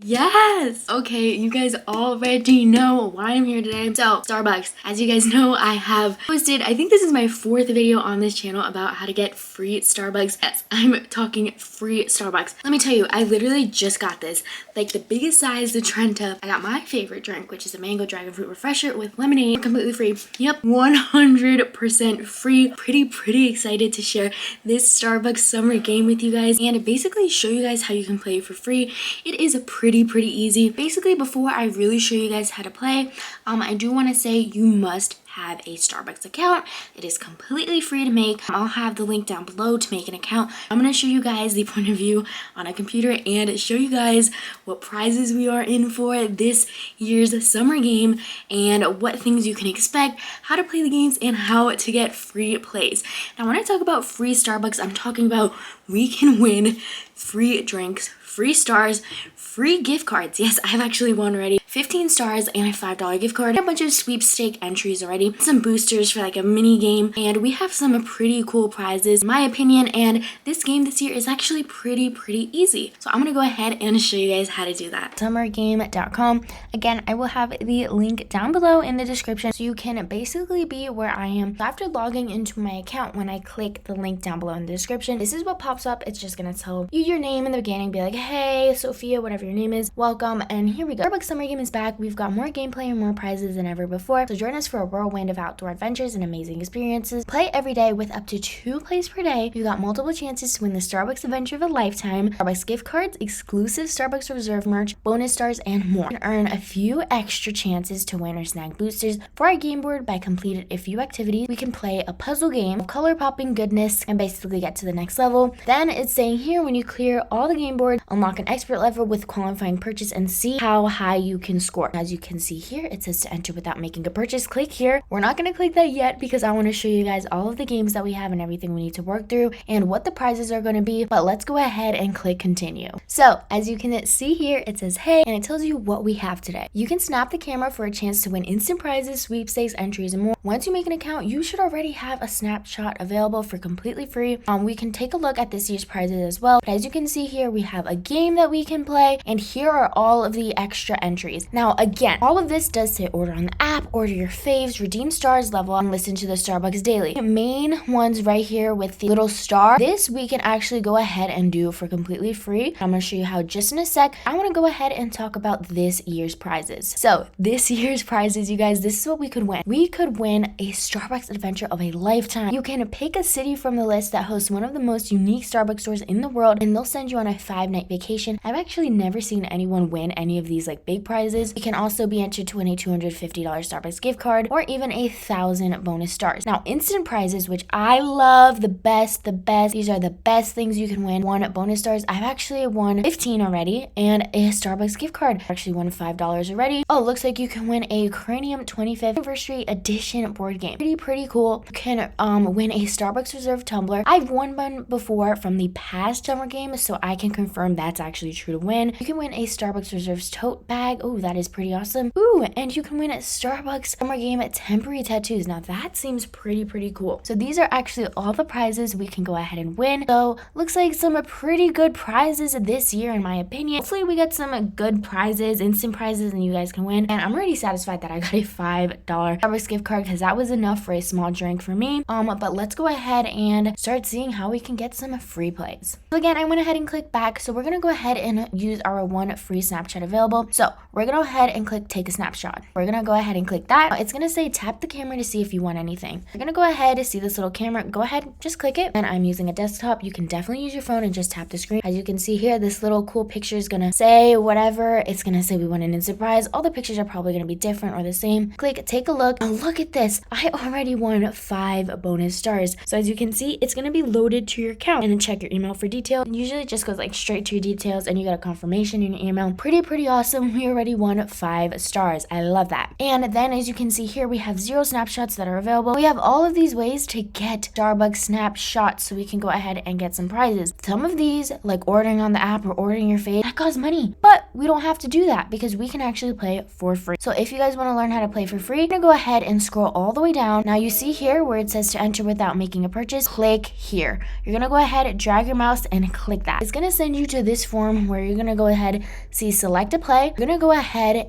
Yes! Okay, you guys already know why I'm here today. So, Starbucks, as you guys know, I have posted, I think this is my 4th video on this channel about how to get free Starbucks. Yes, I'm talking free Starbucks. Let me tell you, I literally just got this. Like the biggest size, the Trenta. I got my favorite drink, which is a mango dragon fruit refresher with lemonade, completely free. Yep, 100% free. Pretty excited to share this Starbucks summer game with you guys and basically show you guys how you can play for free. It is pretty easy. Basically, before I really show you guys how to play, I do want to say you must have a Starbucks account. It is completely free to make. I'll have the link down below to make an account. I'm going to show you guys the point of view on a computer and show you guys what prizes we are in for this year's summer game and what things you can expect, how to play the games, and how to get free plays. Now, when I talk about free Starbucks, I'm talking about we can win free drinks, free stars, free gift cards. Yes, I've actually won already 15 stars and a $5 gift card. A bunch of sweepstake entries already, some boosters for like a mini game, and we have some pretty cool prizes in my opinion, and this game this year is actually pretty easy. So I'm gonna go ahead and show you guys how to do that. Summergame.com. Again, I will have the link down below in the description so you can basically be where I am. So after logging into my account, when I click the link down below in the description, this is what pops up. It's just gonna tell you your name in the beginning, be like, hey Sophia, whatever your name is, welcome, and here we go. Starbucks summer game is back. We've got more gameplay and more prizes than ever before, so join us for a whirlwind of outdoor adventures and amazing experiences. Play every day with up to 2 plays per day. You got multiple chances to win the Starbucks adventure of a lifetime, Starbucks gift cards, exclusive Starbucks Reserve merch, bonus stars, and more. You can earn a few extra chances to win or snag boosters for our game board by completing a few activities. We can play a puzzle game of color popping goodness and basically get to the next level. Then it's saying here, when you clear all the game board, unlock an expert level with qualifying purchase and see how high you can score. As you can see here, it says to enter without making a purchase. Click here. We're not going to click that yet because I want to show you guys all of the games that we have and everything we need to work through and what the prizes are going to be, but let's go ahead and click continue. So as you can see here, it says hey, and it tells you what we have today. You can snap the camera for a chance to win instant prizes, sweepstakes, entries, and more. Once you make an account, you should already have a snapshot available for completely free. We can take a look at this year's prizes as well, but as you can see here, we have a game that we can play, and here are all of the extra entries. Now again, all of this does say order on the app, order your faves, redeem stars, level, and listen to the Starbucks daily. The main ones right here with the little star, this we can actually go ahead and do for completely free. I'm going to show you how just in a sec. I want to go ahead and talk about this year's prizes. So this year's prizes, you guys, this is what we could win. We could win a Starbucks adventure of a lifetime. You can pick a city from the list that hosts one of the most unique Starbucks stores in the world, and they'll send you on a 5-night vacation. I've actually never seen anyone win any of these like big prizes. You can also be entered to win a $250 Starbucks gift card or even 1,000 bonus stars. Now, instant prizes, which I love the best. These are the best things you can win. 1 bonus stars. I've actually won 15 already, and a Starbucks gift card. I actually won $5 already. Oh, looks like you can win a Cranium 25th Anniversary Edition board game. Pretty cool. You can win a Starbucks Reserve tumbler. I've won one before from the past summer game, so I can confirm that's actually true to win. You can win a Starbucks Reserves tote bag. Oh, that is pretty awesome. Ooh, and you can win a Starbucks summer game temporary tattoos. Now that seems pretty cool. So these are actually all the prizes we can go ahead and win. So looks like some pretty good prizes this year in my opinion. Hopefully we get some good prizes, instant prizes, and you guys can win. And I'm already satisfied that I got a $5 Starbucks gift card because that was enough for a small drink for me. But let's go ahead and start seeing how we can get some free plays. So again, I went ahead and clicked back. So we're gonna go ahead and use our 1 free snapshot available. So we're gonna go ahead and click take a snapshot. We're gonna go ahead and click that. It's gonna say tap the camera to see if you want anything. You're gonna go ahead to see this little camera. Go ahead, just click it. And I'm using a desktop. You can definitely use your phone and just tap the screen. As you can see here, this little cool picture is gonna say whatever. It's gonna say we want an instant prize. All the pictures are probably gonna be different or the same. Click, take a look. And look at this. I already won 5 bonus stars. So as you can see, it's gonna be loaded to your account. And then check your email for details. Usually it just goes like straight to your details and you get a confirmation in your email. Pretty awesome. We already everyone 5 stars. I love that. And then as you can see here, we have 0 snapshots that are available. We have all of these ways to get StarBucks snapshots so we can go ahead and get some prizes. Some of these, like ordering on the app or ordering your face, that costs money, but we don't have to do that because we can actually play for free. So if you guys want to learn how to play for free, I'm gonna go ahead and scroll all the way down. Now you see here where it says to enter without making a purchase, click here. You're gonna go ahead, drag your mouse and click that. It's gonna send you to this form where you're gonna go ahead, see select a play. You're gonna go ahead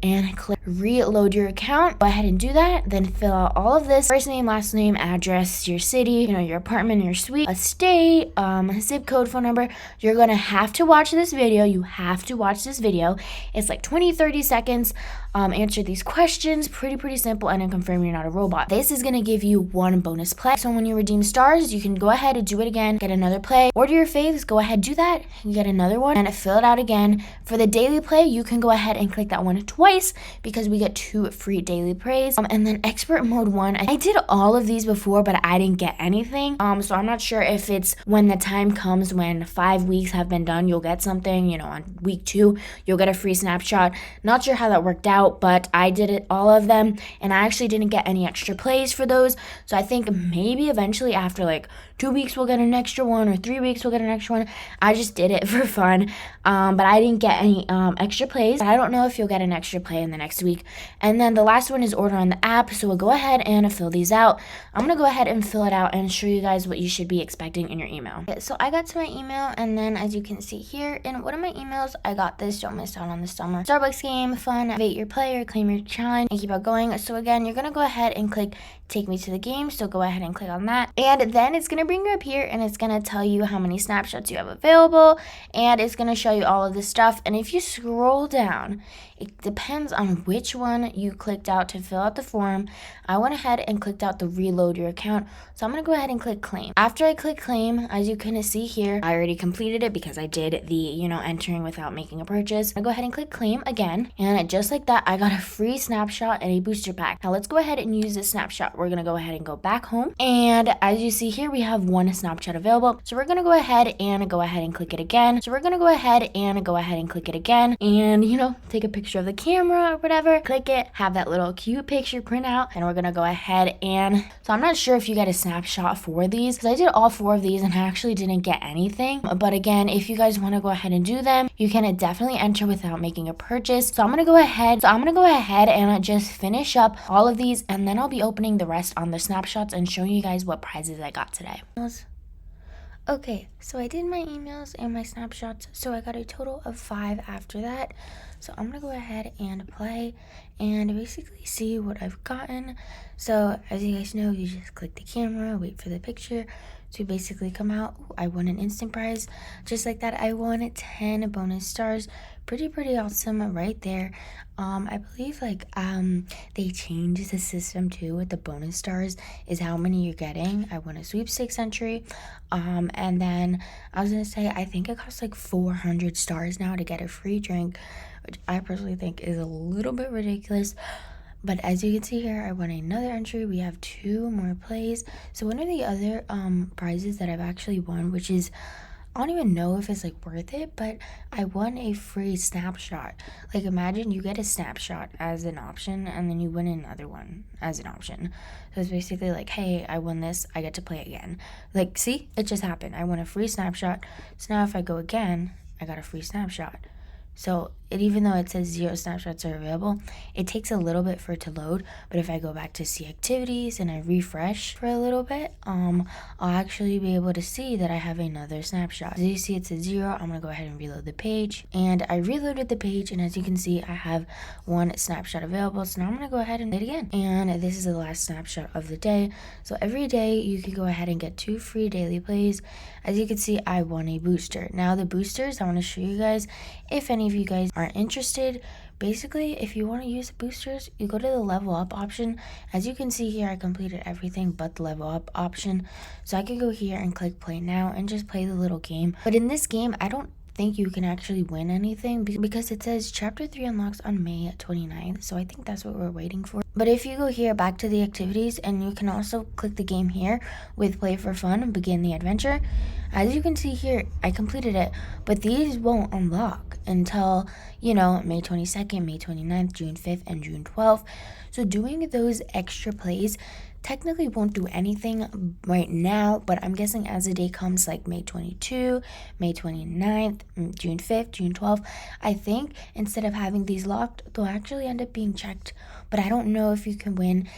and click reload your account. Go ahead and do that, then fill out all of this: first name, last name, address, your city, your apartment, your suite, a state, zip code, phone number. You're gonna have to watch this video. You have to watch this video. It's like 20-30 seconds. Answer these questions, pretty simple, and then confirm you're not a robot. This is gonna give you 1 bonus play. So when you redeem stars, you can go ahead and do it again, get another play. Order your faves, go ahead, do that, you get another one, and fill it out again. For the daily play, you can go ahead and click that one twice because we get 2 free daily plays. And then expert mode 1, I did all of these before, but I didn't get anything. So I'm not sure if it's when the time comes when 5 weeks have been done, you'll get something, on week 2, you'll get a free snapshot. Not sure how that worked out, but I did it all of them, and I actually didn't get any extra plays for those. So I think maybe eventually after like 2 weeks we'll get an extra one, or 3 weeks we'll get an extra one. I just did it for fun, but I didn't get any extra plays. I don't know if you'll get an extra play in the next week. And then the last one is order on the app, so we'll go ahead and fill these out. I'm gonna go ahead and fill it out and show you guys what you should be expecting in your email. Okay, so I got to my email, and then as you can see here in one of my emails, I got this: don't miss out on the summer StarBucks game, fun, activate your player, claim your challenge, and keep on going. So again, you're gonna go ahead and click take me to the game, so go ahead and click on that, and then it's gonna bring you up here and it's gonna tell you how many snapshots you have available, and it's gonna show you all of this stuff. And if you scroll down, it depends on which one you clicked out to fill out the form. I went ahead and clicked out the reload your account, so I'm gonna go ahead and click claim. After I click claim, as you can see here, I already completed it because I did the entering without making a purchase. I go ahead and click claim again, and just like that, I got a free snapshot and a booster pack. Now let's go ahead and use this snapshot. We're gonna go ahead and go back home, and as you see here, we have 1 snapshot available. So we're gonna go ahead and click it again. And take a picture of the camera or whatever, click it, have that little cute picture print out, and we're gonna go ahead and, so I'm not sure if you get a snapshot for these because I did all 4 of these and I actually didn't get anything. But again, if you guys want to go ahead and do them, you can definitely enter without making a purchase. So I'm gonna go ahead and just finish up all of these, and then I'll be opening the rest on the snapshots and showing you guys what prizes I got today. Okay, so I did my emails and my snapshots, so I got a total of 5 after that. So I'm gonna go ahead and play and basically see what I've gotten. So as you guys know, you just click the camera, wait for the picture to basically come out. I won an instant prize. Just like that, I won 10 bonus stars. Pretty awesome right there. I believe they changed the system too with the bonus stars is how many you're getting. I won a sweepstakes entry, and then I was gonna say I think it costs like 400 stars now to get a free drink, which I personally think is a little bit ridiculous. But as you can see here, I won another entry. We have 2 more plays. So one of the other prizes that I've actually won, which is, I don't even know if it's worth it, but I won a free snapshot. Imagine you get a snapshot as an option and then you win another one as an option. So it's basically hey, I won this, I get to play again. See, it just happened. I won a free snapshot. So now if I go again, I got a free snapshot. So even though it says 0 snapshots are available, it takes a little bit for it to load. But if I go back to see activities and I refresh for a little bit, I'll actually be able to see that I have another snapshot. As you see, it says 0. I'm gonna go ahead and reload the page, and I reloaded the page, and as you can see, I have 1 snapshot available. So now I'm gonna go ahead and do it again, and this is the last snapshot of the day. So every day you can go ahead and get 2 free daily plays. As you can see, I won a booster. Now the boosters, I want to show you guys if any of you guys are interested. Basically, if you want to use the boosters, you go to the level up option. As you can see here, I completed everything but the level up option. So I can go here and click play now and just play the little game. But in this game, I don't think you can actually win anything because it says chapter 3 unlocks on May 29th. So I think that's what we're waiting for. But if you go here back to the activities, and you can also click the game here with play for fun, begin the adventure. As you can see here, I completed it, but these won't unlock. until, you know, May 22nd, May 29th, June 5th, and June 12th. So doing those extra plays technically won't do anything right now, but I'm guessing as the day comes, like May 22, May 29th, June 5th, June 12th, I think instead of having these locked, they'll actually end up being checked. But I don't know if you can win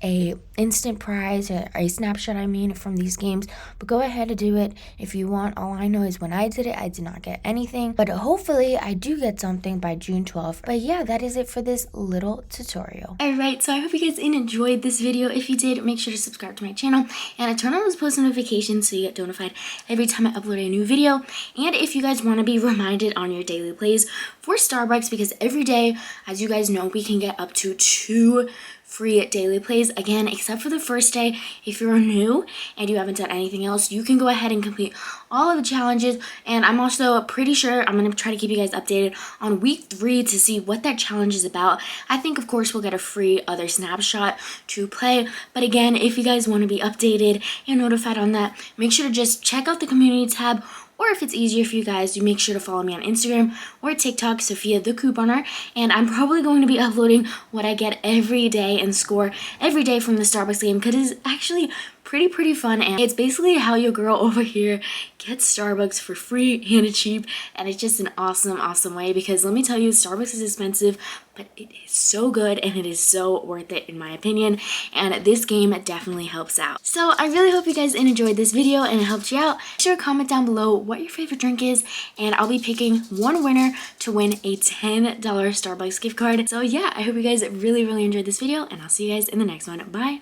a instant prize or a snapshot, I mean, from these games, but go ahead and do it if you want. All I know is when I did it, I did not get anything, but hopefully I do get something by June 12th. But yeah, that is it for this little tutorial. Alright, so I hope you guys enjoyed this video. If you did, make sure to subscribe to my channel and turn on those post notifications so you get notified every time I upload a new video. And if you guys want to be reminded on your daily plays for StarBucks, because every day, as you guys know, we can get up to 2 free daily plays. Again, except for the first day, if you're new and you haven't done anything else, you can go ahead and complete all of the challenges. And I'm also pretty sure I'm going to try to keep you guys updated on week 3 to see what that challenge is about. I think, of course, we'll get a free other snapshot to play. But again, if you guys want to be updated and notified on that, make sure to just check out the community tab. Or if it's easier for you guys, you make sure to follow me on Instagram or TikTok, Sophia the Couponer. And I'm probably going to be uploading what I get every day and score every day from the StarBucks game, because it's actually pretty fun, and it's basically how your girl over here gets Starbucks for free and cheap, and it's just an awesome way, because let me tell you, Starbucks is expensive, but it is so good and it is so worth it in my opinion, and this game definitely helps out. So I really hope you guys enjoyed this video and it helped you out. Make sure to comment down below what your favorite drink is, and I'll be picking one winner to win a $10 Starbucks gift card. So yeah, I hope you guys really enjoyed this video, and I'll see you guys in the next one. Bye!